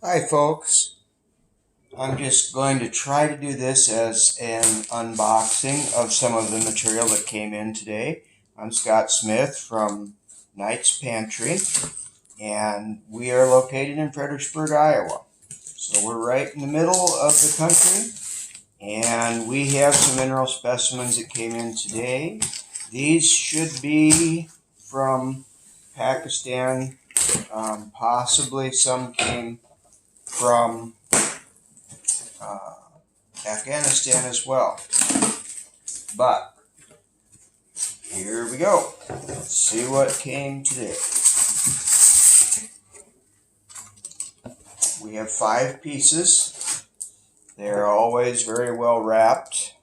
Hi folks, I'm just going to try to do this as an unboxing of some of the material that came in today. I'm Scott Smith from Knight's Pantry, and we are located in Fredericksburg, Iowa. So we're right in the middle of the country, and we have some mineral specimens that came in today. These should be from Pakistan, possibly some came from uh, Afghanistan as well. But here we go. Let's see what came today. We have 5 pieces. They're always very well wrapped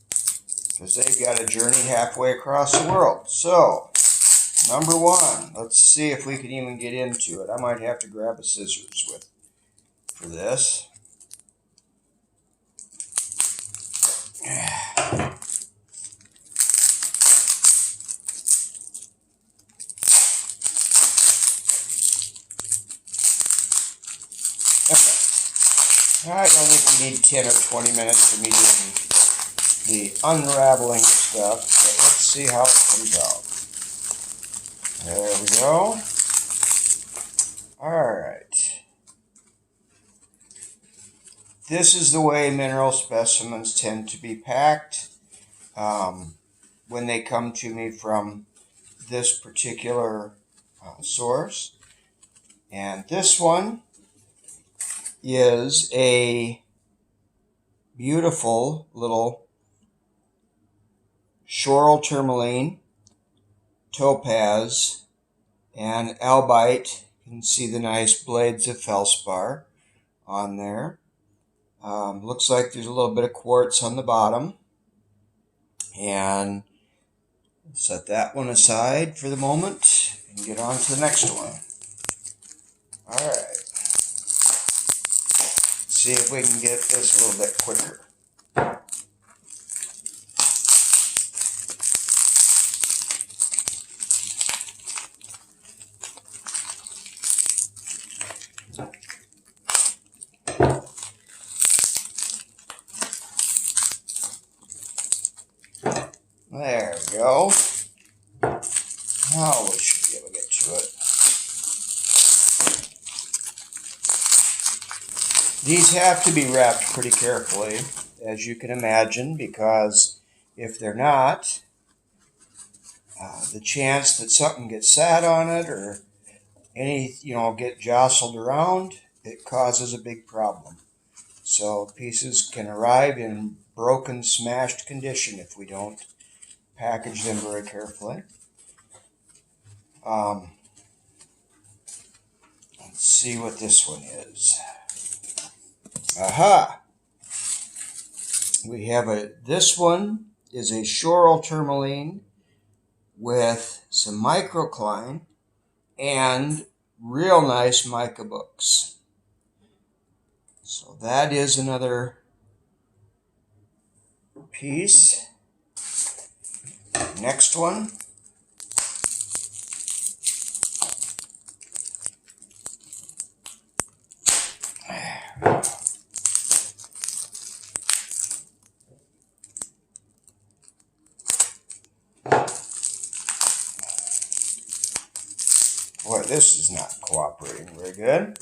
because they've got a journey halfway across the world. So, number 1, let's see if we can even get into it. I might have to grab a scissors for this. I don't think we need 10 or 20 minutes for me doing the unraveling stuff, but let's see how it comes out. There we go. Alright. This is the way mineral specimens tend to be packed when they come to me from this particular source. And this one is a beautiful little shoral tourmaline, topaz, and albite. You can see the nice blades of feldspar on there. Looks like there's a little bit of quartz on the bottom. And set that one aside for the moment and get on to the next one. Alright. See if we can get this a little bit quicker. There we go. Now we should be able to get to it. These have to be wrapped pretty carefully, as you can imagine, because if they're not, the chance that something gets sat on it or get jostled around, it causes a big problem. So pieces can arrive in broken, smashed condition if we don't package them very carefully. Let's see what this one is. Aha! We have this one is a shoral tourmaline with some microcline and real nice mica books. So that is another piece. Next one. Boy, this is not cooperating very good.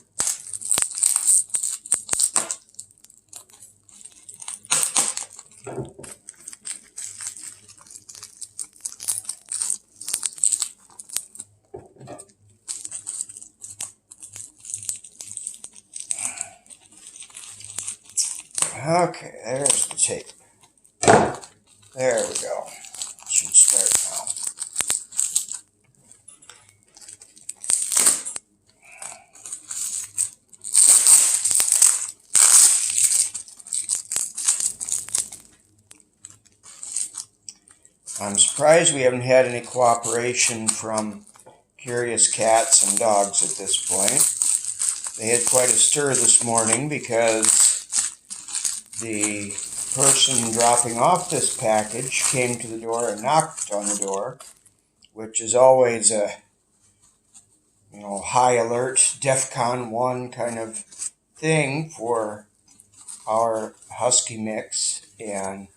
Okay, there's the tape. There we go. Should start now. I'm surprised we haven't had any cooperation from curious cats and dogs at this point. They had quite a stir this morning because the person dropping off this package came to the door and knocked on the door, which is always a high alert, DEFCON 1 kind of thing for our husky mix, and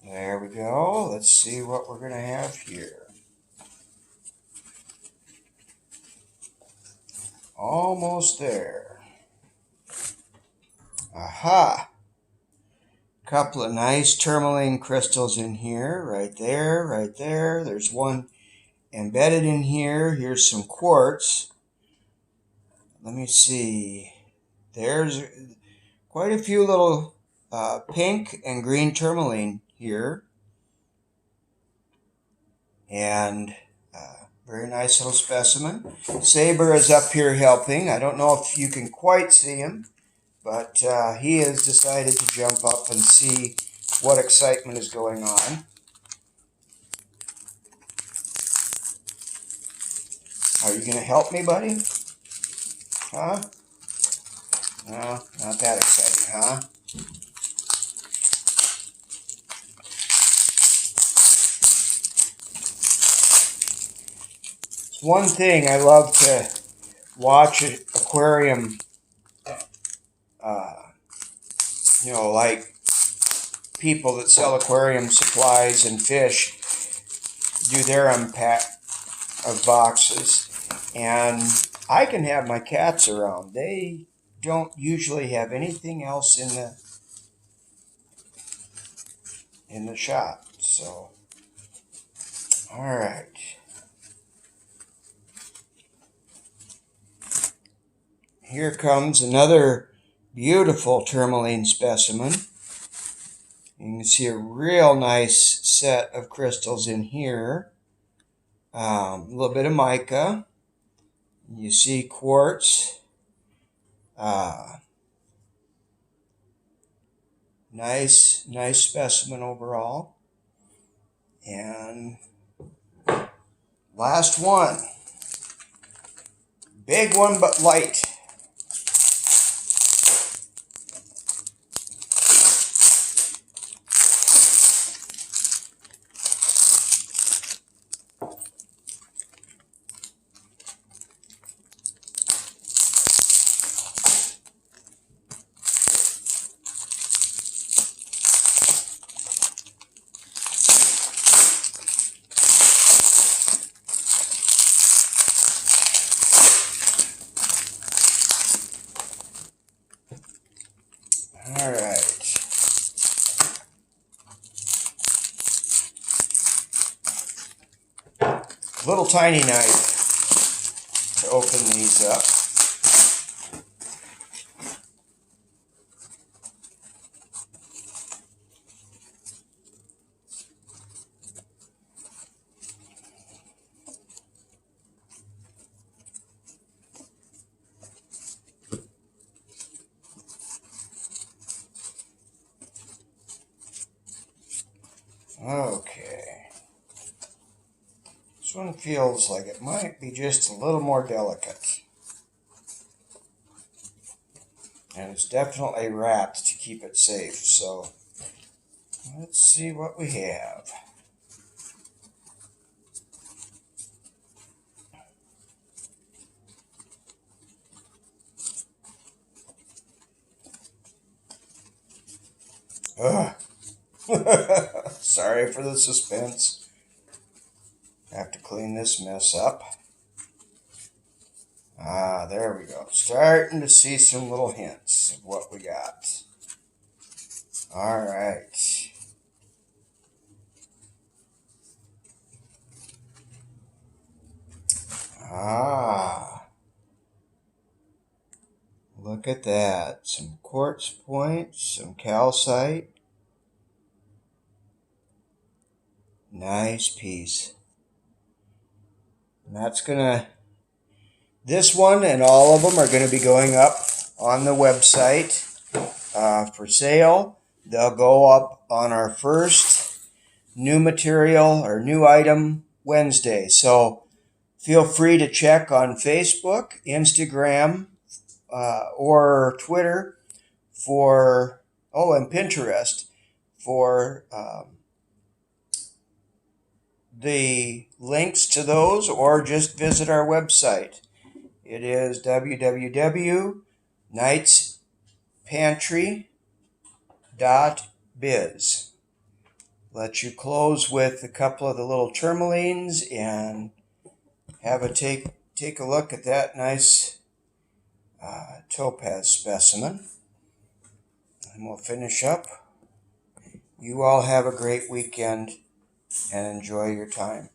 there we go. Let's see what we're going to have here. Almost there. Aha! Couple of nice tourmaline crystals in here, right there, right there. There's one embedded in here. Here's some quartz. Let me see. There's quite a few little pink and green tourmaline here. And very nice little specimen. Saber is up here helping. I don't know if you can quite see him, but he has decided to jump up and see what excitement is going on. Are you going to help me, buddy? Huh? No, not that exciting, huh? It's one thing I love to watch an aquarium, like people that sell aquarium supplies and fish do their unpack of boxes, and I can have my cats around. They don't usually have anything else in the shop. So, all right. Here comes another beautiful tourmaline specimen. You can see a real nice set of crystals in here. A little bit of mica. You see quartz. Nice specimen overall. And last one. Big one but light. All right. Little tiny knife to open these up. Okay. This one feels like it might be just a little more delicate. And it's definitely wrapped to keep it safe. So let's see what we have. Ugh. Sorry for the suspense. Have to clean this mess up. Ah, there we go. Starting to see some little hints of what we got. All right. Ah, look at that. Some quartz points, some calcite. Nice piece. And that's this one and all of them are going to be going up on the website for sale. They'll go up on our first new material or new item Wednesday. So feel free to check on Facebook, Instagram, or Twitter and Pinterest for the links to those, or just visit our website. It is www.knightspantry.biz. Let you close with a couple of the little tourmalines and have a take a look at that nice topaz specimen. And we'll finish up. You all have a great weekend and enjoy your time.